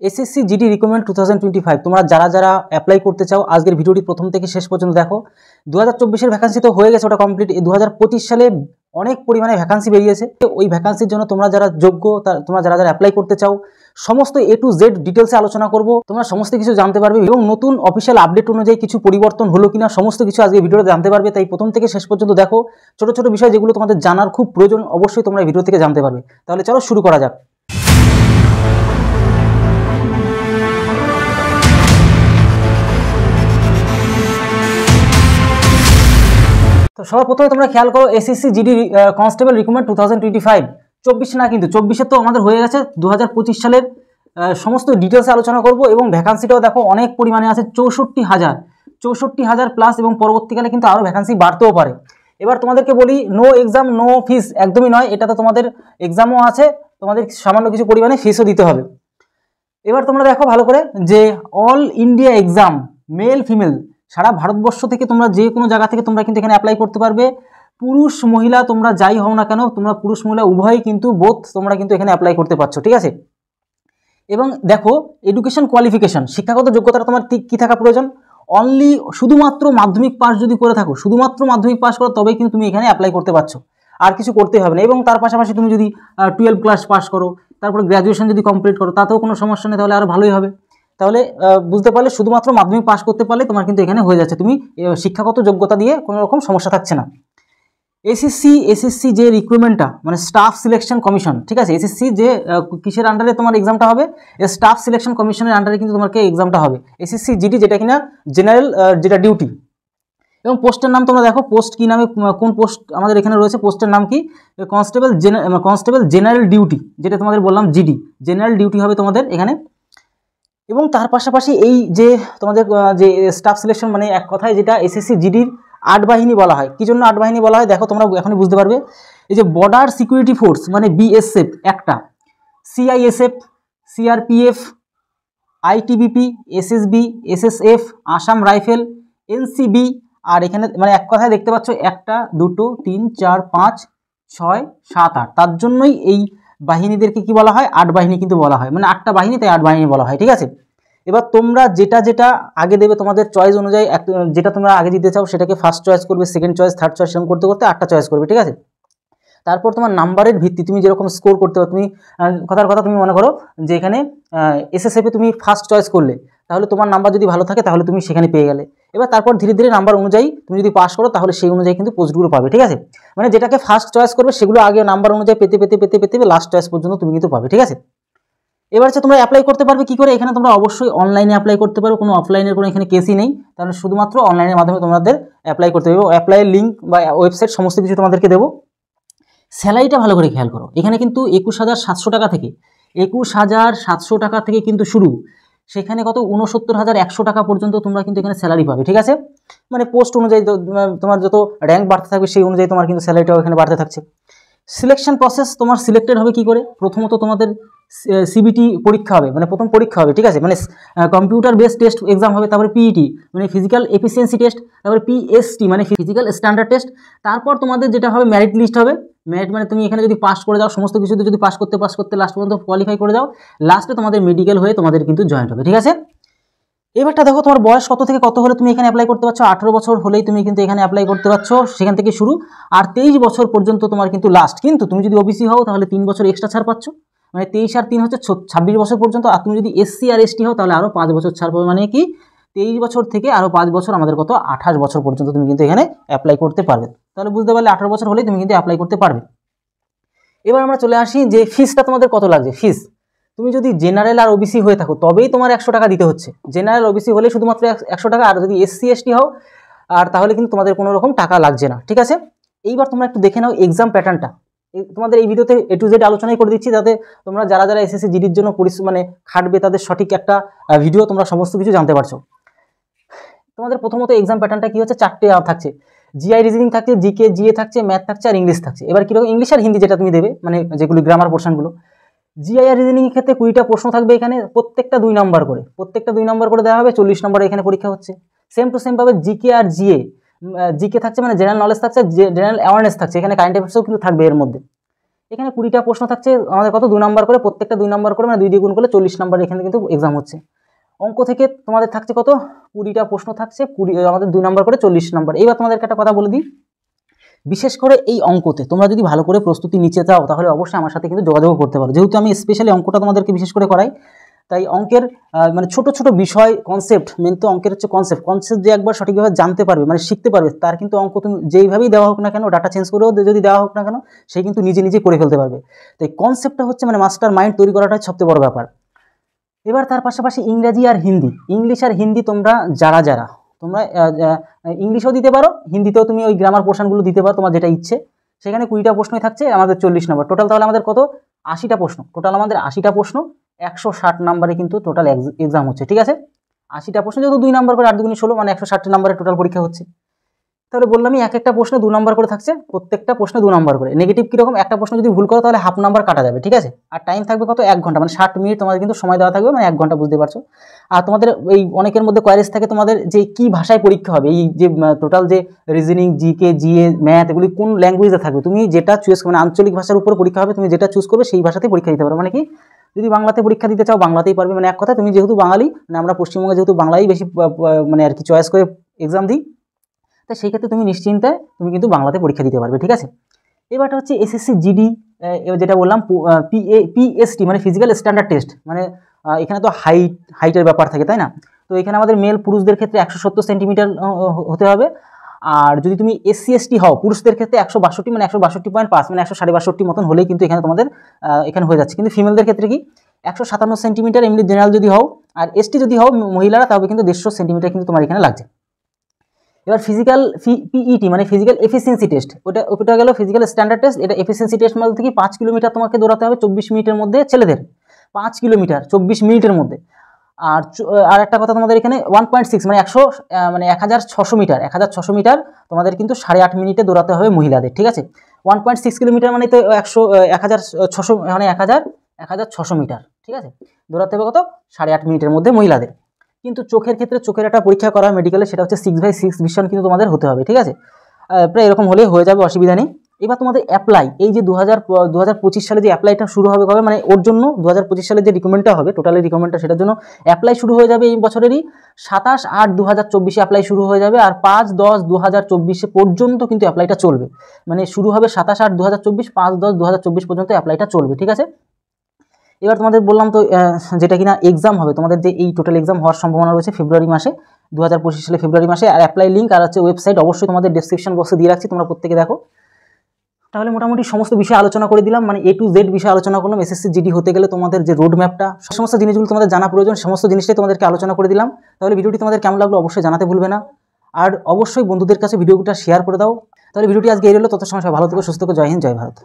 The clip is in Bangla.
এসএসসি জিডি রিক্রুটমেন্ট 2025 তোমরা যারা যারা অ্যাপ্লাই করতে চাও আজকের ভিডিওটি প্রথম থেকে শেষ পর্যন্ত দেখো। 2024-এর ভ্যাকান্সি তো হয়ে গেছে, ওটা কমপ্লিট। 2025 সালে অনেক পরিমাণে ভ্যাকান্সি বেরিয়েছে। ওই ভ্যাকান্সির জন্য তোমরা যারা যোগ্য, তোমরা যারা যারা অ্যাপ্লাই করতে চাও, সমস্ত A to Z ডিটেলসে আলোচনা করব। তোমরা সমস্ত কিছু জানতে পারবে এবং নতুন অফিসিয়াল আপডেট অনুযায়ী কিছু পরিবর্তন হলো কিনা সমস্ত কিছু আজকে ভিডিওতে জানতে পারবে। তাই প্রথম থেকে শেষ পর্যন্ত দেখো। ছোট ছোট বিষয় যেগুলো তোমাদের জানার খুব প্রয়োজন অবশ্যই তোমরা ভিডিও থেকে জানতে পারবে। তাহলে চলো শুরু করা যাক। তো সবার প্রথমে তোমরা খেয়াল করো, এসএসসি জিডি কনস্টেবল রিক্রুটমেন্ট 2025 24 না, কিন্তু 24-এর তো আমাদের হয়ে গেছে। 2025 সালের সমস্ত ডিটেলসে আলোচনা করব এবং ভ্যাকান্সিটাও দেখো অনেক পরিমাণে আছে, 64,000 প্লাস, এবং পরবর্তীকালে কিন্তু আরও ভ্যাকান্সি বাড়তেও পারে। এবার তোমাদেরকে বলি, নো এক্সাম নো ফিস একদমই নয়, এটাতে তোমাদের এক্সামও আছে, তোমাদের সামান্য কিছু পরিমাণে ফিসও দিতে হবে। এবার তোমরা দেখো ভালো করে যে all India exam male female সারা ভারতবর্ষ থেকে তোমরা যে কোনো জায়গা থেকে তোমরা কিন্তু এখানে অ্যাপ্লাই করতে পারবে। পুরুষ মহিলা তোমরা যাই হও না কেন, তোমরা পুরুষ মহিলা উভয়ই কিন্তু তোমরা কিন্তু এখানে অ্যাপ্লাই করতে পারছো, ঠিক আছে। এবং দেখো এডুকেশন কোয়ালিফিকেশন, শিক্ষাগত যোগ্যতা তোমার কী থাকা প্রয়োজন, অনলি শুধুমাত্র মাধ্যমিক পাস যদি করে থাকো, শুধুমাত্র মাধ্যমিক পাস করো তবেই কিন্তু তুমি এখানে অ্যাপ্লাই করতে পারছো, আর কিছু করতে হবে না। এবং তার পাশাপাশি তুমি যদি 12 ক্লাস পাস করো, তারপরে গ্র্যাজুয়েশন যদি কমপ্লিট করো, তাতেও কোনো সমস্যা নেই, তাহলে আরও ভালোই হবে। তাহলে বুঝতে পারলে শুধুমাত্র মাধ্যমিক পাস করতে পারলে তোমার কিন্তু এখানে হয়ে যাচ্ছে, তুমি শিক্ষাগত যোগ্যতা দিয়ে কোনো রকম সমস্যা থাকছে না। এসএসসি যে রিক্রুটমেন্টটা মানে স্টাফ সিলেকশন কমিশন, ঠিক আছে। এসএসসি যে কিসের আন্ডারে তোমার এক্সামটা হবে, স্টাফ সিলেকশন কমিশনের আন্ডারে কিন্তু তোমাকে এক্সামটা হবে। এসএসসি জিডি যেটা কিনা জেনারেল যেটা ডিউটি। এবং পোস্টের নাম তোমরা দেখো, পোস্ট কী নামে, কোন পোস্ট আমাদের এখানে রয়েছে, পোস্টের নাম কি, কনস্টেবল জেনারেল ডিউটি, যেটা তোমাদের বললাম জিডি জেনারেল ডিউটি হবে তোমাদের এখানে। এবং তার পাশাপাশি এই যে তোমাদের যে স্টাফ সিলেকশন মানে এক কথায় যেটা এসএসসি জিডির 8 বাহিনী বলা হয়। কী জন্য 8 বাহিনী বলা হয় দেখো তোমরা এখনই বুঝতে পারবে। এই যে বর্ডার সিকিউরিটি ফোর্স মানে বিএসএফ একটা, CISF, CRPF, ITBP, SSB, SSF, Assam rifle, NCB, আর এখানে মানে এক কথায় দেখতে পাচ্ছ 1 2 3 4 5 6 7 8, তার জন্যই এই বাহিনীদেরকে কি বলা হয়, 8 বাহিনী কিন্তু বলা হয়, মানে 8টা বাহিনী, তাই 8 বাহিনী বলা হয়, ঠিক আছে। এবার তোমরা যেটা যেটা আগে দেবে তোমাদের চয়েস অনুযায়ী, যেটা তোমরা আগে দিতে চাও সেটাকে ফার্স্ট চয়েস করবে, সেকেন্ড চয়েস, থার্ড চয়েস, সেরকম করতে করতে 8টা চয়েস করবে, ঠিক আছে। তারপর তোমার নাম্বারের ভিত্তি তুমি যেরকম স্কোর করতে পারো, তুমি কথার কথা তুমি মনে করো যে এখানে এসএসএফে তুমি ফার্স্ট চয়েস করলে, তাহলে তোমার নাম্বার যদি ভালো থাকে তাহলে তুমি সেখানে পেয়ে গেলে। এবার তারপর ধীরে ধীরে নাম্বার অনুযায়ী তুমি যদি পাস করো তাহলে সেই অনুযায়ী কিন্তু পোস্টগুলো পাবে, ঠিক আছে। মানে যেটাকে ফার্স্ট চয়েস করবে সেগুলো আগে নাম্বার অনুযায়ী পেতে পেতে পেতে পেতে লাস্ট চয়েস পর্যন্ত তুমি কিন্তু পাবে, ঠিক আছে। এবার হচ্ছে তোমরা অ্যাপ্লাই করতে পারবে কী করে, এখানে তোমরা অবশ্যই অনলাইনে অ্যাপ্লাই করতে পারো, কোনো অফলাইনের কোনো এখানে কেসই নেই, তাহলে শুধুমাত্র অনলাইনের মাধ্যমে তোমাদের অ্যাপ্লাই করতে হবে। অ্যাপ্লাইয়ের লিঙ্ক বা ওয়েবসাইট সমস্ত কিছু তোমাদেরকে দেবো। স্যালারিটা ভালো করে খেয়াল করো, এখানে কিন্তু 21,700 টাকা থেকে 21,700 টাকা থেকে কিন্তু শুরু, সেখানে কত 69,100 টাকা পর্যন্ত তোমরা কিন্তু এখানে স্যালারি পাবে, ঠিক আছে। মানে পোস্ট অনুযায়ী তোমার যত র্যাঙ্ক বাড়তে থাকবে সেই অনুযায়ী তোমার কিন্তু স্যালারিটাও এখানে বাড়তে থাকছে। সিলেকশন প্রসেস তোমার সিলেক্টেড হবে কি করে, প্রথমত তোমাদের সিবিটি পরীক্ষা হবে, মানে প্রথম পরীক্ষা হবে, ঠিক আছে, মানে কম্পিউটার বেসড টেস্ট এক্সাম হবে, তারপরে পিইটি মানে ফিজিক্যাল এফিসিয়েন্সি টেস্ট, তারপরে পিএসটি মানে ফিজিক্যাল স্ট্যান্ডার্ড টেস্ট, তারপর তোমাদের যেটা হবে মেরিট লিস্ট হবে। মেরিট মানে তুমি এখানে যদি পাস করে যাও, সমস্ত কিছুতে যদি পাস করতে লাস্ট পর্যন্ত কোয়ালিফাই করে যাও, লাস্টে তোমাদের মেডিকেল হয়ে তোমাদের কিন্তু জয়েন্ট হবে, ঠিক আছে। এবারটা দেখো তোমার বয়স কত থেকে কত হলে তুমি এখানে অ্যাপ্লাই করতে পারছো, 18 বছর হলেই তুমি কিন্তু এখানে অ্যাপ্লাই করতে পারছো, সেখান থেকে শুরু, আর 23 বছর পর্যন্ত তোমার কিন্তু লাস্ট। কিন্তু তুমি যদি ওবিসি হও তাহলে 3 বছর এক্সট্রা ছাড় পাচ্ছ, মানে 23 আর 3 হচ্ছে 26 বছর পর্যন্ত। আর তুমি যদি এসসি আর এসটি হও তাহলে আরও 5 বছর ছাড় পাবে, মানে কি 23 বছর থেকে আরও 5 বছর আমাদের কত 28 বছর পর্যন্ত তুমি কিন্তু এখানে অ্যাপ্লাই করতে পারবে। তাহলে বুঝতে পারলে 18 বছর হলেই তুমি কিন্তু অ্যাপ্লাই করতে পারবে। এবার আমরা চলে আসি যে ফিসটা তোমাদের কত লাগছে। ফিস তুমি যদি জেনারেল আর ওবিসি হয়ে থাকো তবেই তোমার 100 টাকা দিতে হচ্ছে, জেনারেল ওবিসি হলে শুধুমাত্র 100 টাকা, আর যদি এসসি এসটি হও আর তাহলে কিন্তু তোমাদের কোনো রকম টাকা লাগছে না, ঠিক আছে। এইবার তোমরা একটু দেখে নাও এক্সাম প্যাটার্নটা, তোমাদের এই ভিডিওতে A to Z আলোচনাই করে দিচ্ছি, যাতে তোমরা যারা যারা এসএসসি জিডির জন্য মানে খাটবে তাদের সঠিক একটা ভিডিও তোমরা সমস্ত কিছু জানতে পারছো। তোমাদের প্রথমত এক্সাম প্যাটার্নটা কী হচ্ছে, 4টে থাকছে, জিআই রিজনিং থাকছে, জিকে জিএ থাকছে, ম্যাথ থাকছে, আর ইংলিশ থাকছে। এবার কীরকম ইংলিশ আর হিন্দি যেটা তুমি দেবে, মানে যেগুলো গ্রামার পোর্শনগুলো। জিআই আর রিজনিংয়ের ক্ষেত্রে 20টা প্রশ্ন থাকবে এখানে, প্রত্যেকটা 2 নম্বর করে দেওয়া হবে, 40 নম্বরে এখানে পরীক্ষা হচ্ছে। সেম টু সেম পাবে জিকে আর জিএ, জিকে থাকছে মানে জেনারেল নলেজ থাকছে, জেনারেল অ্যাওয়ারনেস থাকছে, এখানে কারেন্ট অ্যাফেয়ার্সও কিন্তু থাকবে এর মধ্যে। এখানে 20টা প্রশ্ন থাকছে, আমাদের কত 2 নাম্বার করে, প্রত্যেকটা 2 নাম্বার করে, মানে 2 দিয়ে গুণ করলে 40 নাম্বার এখানে কিন্তু এক্সাম হচ্ছে। অঙ্ক থেকে তোমাদের থাকছে কত 20টা প্রশ্ন থাকছে, আমাদের 2 নাম্বার করে 40 নাম্বার। এইবার তোমাদেরকে একটা কথা বলে দিই, বিশেষ করে এই অঙ্কতে তোমরা যদি ভালো করে প্রস্তুতি নিতে চাও তাহলে অবশ্যই আমার সাথে কিন্তু যোগাযোগ করতে পারো, যেহেতু আমি স্পেশালি অঙ্কটা তোমাদেরকে বিশেষ করে করাই। তাই অঙ্কের মানে ছোট ছোট বিষয় কনসেপ্ট, মেন তো অঙ্কের হচ্ছে কনসেপ্ট যে একবার সঠিকভাবে জানতে পারবে, মানে শিখতে পারবে, তার কিন্তু অঙ্ক তুমি যেইভাবেই দেওয়া হোক না কেন, ডাটা চেঞ্জ করেও যদি দেওয়া হোক না কেন, সে কিন্তু নিজে নিজে করে ফেলতে পারবে। তাই কনসেপ্টটা হচ্ছে মানে মাস্টার মাইন্ড তৈরি করাটাই সবচেয়ে বড় ব্যাপার। এবার তার পাশাপাশি ইংরাজি আর হিন্দি, ইংলিশ আর হিন্দি তোমরা তোমরা ইংলিশও দিতে পারো, হিন্দিতেও তুমি ওই গ্রামার পোর্শনগুলো দিতে পারো, তোমার যেটা ইচ্ছে। সেখানে 20টা প্রশ্নই থাকছে, আমাদের 40 নম্বর টোটাল, তাহলে আমাদের কত 80টা প্রশ্ন টোটাল, আমাদের 80টা প্রশ্ন 160 নাম্বারে কিন্তু টোটাল এক্সাম হচ্ছে, ঠিক আছে। 80টা প্রশ্ন যেহেতু 2 নাম্বার করে 8 2 16, মানে 160 নাম্বারে টোটাল পরীক্ষা হচ্ছে। তাহলে বললামই এক একটা প্রশ্নে 2 নাম্বার করে থাকছে, প্রত্যেকটা প্রশ্নে 2 নাম্বার করে। নেগেটিভ কীরকম, একটা প্রশ্ন যদি ভুল করো তাহলে হাফ নাম্বার কাটা যাবে, ঠিক আছে। আর টাইম থাকবে কত 1 ঘন্টা, মানে 60 মিনিট তোমাদের কিন্তু সময় দেওয়া থাকবে, মানে 1 ঘন্টা, বুঝতে পারছো। আর তোমাদের এই অনেকের মধ্যে কোয়ারিজ থাকে তোমাদের যে কি ভাষায় পরীক্ষা হবে, এই যে টোটাল যে রিজনিং, জিকে, জিএ, ম্যাথ, এগুলি কোন ল্যাঙ্গুয়েজে থাকবে, তুমি যেটা চুজ, মানে আঞ্চলিক ভাষার উপর পরীক্ষা হবে, তুমি যেটা চুজ করবে সেই ভাষাতেই পরীক্ষা দিতে পারো। মানে কি, যদি বাংলাতে পরীক্ষা দিতে চাও বাংলাতেই পারবে, মানে এক কথা তুমি যেহেতু বাঙালি, মানে আমরা পশ্চিমবঙ্গে যেহেতু বাংলাই বেশি মানে আর কি চয়েস করে এক্সাম দিই, তো সেই ক্ষেত্রে তুমি নিশ্চিন্তে তুমি কিন্তু বাংলাতে পরীক্ষা দিতে পারবে, ঠিক আছে। এবারটা হচ্ছে এসএসসি জিডি, যেটা বললাম পিএসটি, মানে ফিজিক্যাল স্ট্যান্ডার্ড টেস্ট, মানে এখানে তো হাইটের ব্যাপার থাকে, তাই না। তো এখানে আমাদের মেল পুরুষদের ক্ষেত্রে 170 সেন্টিমিটার হতে হবে, আর যদি তুমি এসসি এসটি হও পুরুষদের ক্ষেত্রে 162, মানে 162.5, মানে 162.5 মতন হলেই কিন্তু এখানে তোমাদের এখানে হয়ে যাচ্ছে। কিন্তু ফিমেলদের ক্ষেত্রে কি 157 সেন্টিমিটার, এমনি জেনারেল যদি হও, আর এসটি যদি হও মহিলারা, তবে কিন্তু 150 সেন্টিমিটার কিন্তু তোমার এখানে লাগছে। এবার ফিজিক্যাল পিইটি, মানে ফিজিক্যাল এফিসিয়েন্সি টেস্ট, ওটা গেল ফিজিক্যাল স্ট্যান্ডার্ড টেস্ট। এটা এফিসিয়েন্সি টেস্ট মধ্যে থেকে 5 কিলোমিটার তোমাকে দৌড়াতে হবে 24 মিনিটের মধ্যে, ছেলেদের 5 কিলোমিটার 24 মিনিটের মধ্যে। আর একটা কথা, তোমাদের এখানে 1.6, মানে 1600 মিটার, 1600 মিটার তোমাদের কিন্তু 8.5 মিনিটে দৌড়াতে হবে মহিলাদের, ঠিক আছে। 1.6 কিলোমিটার মানে তো 1600, মানে 1600 মিটার, ঠিক আছে, দৌড়াতে হবে কত 8.5 মিনিটের মধ্যে মহিলাদের। কিন্তু চোখের ক্ষেত্রে চোখের একটা পরীক্ষা করা মেডিকেলে, সেটা হচ্ছে 6/6 ভিশন কিন্তু তোমাদের হতে হবে, ঠিক আছে। প্রায় এরকম হলে হয়ে যাবে, অসুবিধা নেই। এবার তোমাদের অ্যাপ্লাই, এই যে 2025 সালে যে অ্যাপ্লাইটা শুরু হবে কবে, মানে ওর জন্য 2025 সালে যে রিকমেন্ডটা হবে, টোটালি রিকমেন্ডটা, সেটার জন্য অ্যাপ্লাই শুরু হয়ে যাবে এই বছরেরই 27/8/2024 অ্যাপ্লাই শুরু হয়ে যাবে, আর 5/10/2024 পর্যন্ত কিন্তু অ্যাপ্লাইটা চলবে। মানে শুরু হবে 27/8/2024, 5/10/2024 পর্যন্ত অ্যাপ্লাইটা চলবে, ঠিক আছে। এবার তোমাদের বললাম তো যেটা কিনা এক্সাম হবে, তোমাদের যে এই টোটাল এক্সাম হওয়ার সম্ভাবনা রয়েছে ফেব্রুয়ারি মাসে, 2025 সালে ফেব্রুয়ারি মাসে। আর অ্যাপ্লাই লিঙ্ক আর হচ্ছে ওয়েবসাইট অবশ্যই তোমাদের ডেসক্রিপশন বক্সে দিয়ে রাখছি, তোমরা প্রত্যেকে দেখো। তাহলে মোটামুটি সমস্ত বিষয় আলোচনা করে দিলাম, মানে A to Z বিষয় আলোচনা করলাম। এসএসসি জিডি হতে গেলে তোমাদের যে রোড ম্যাপটা, সমস্ত জিনিসগুলো তোমাদের জানা প্রয়োজন, সমস্ত জিনিসটাই তোমাদেরকে আলোচনা করে দিলাম। তাহলে ভিডিওটি তোমাদের কেমন লাগলো অবশ্যই জানাতে ভুলবে না, আর অবশ্যই বন্ধুদের কাছে ভিডিওটা শেয়ার করে দাও। তাহলে ভিডিওটি আজকে এই রইল, তত সময় ভালো থেকো, সুস্থ থেকো, জয় হিন্দ, জয় ভারত।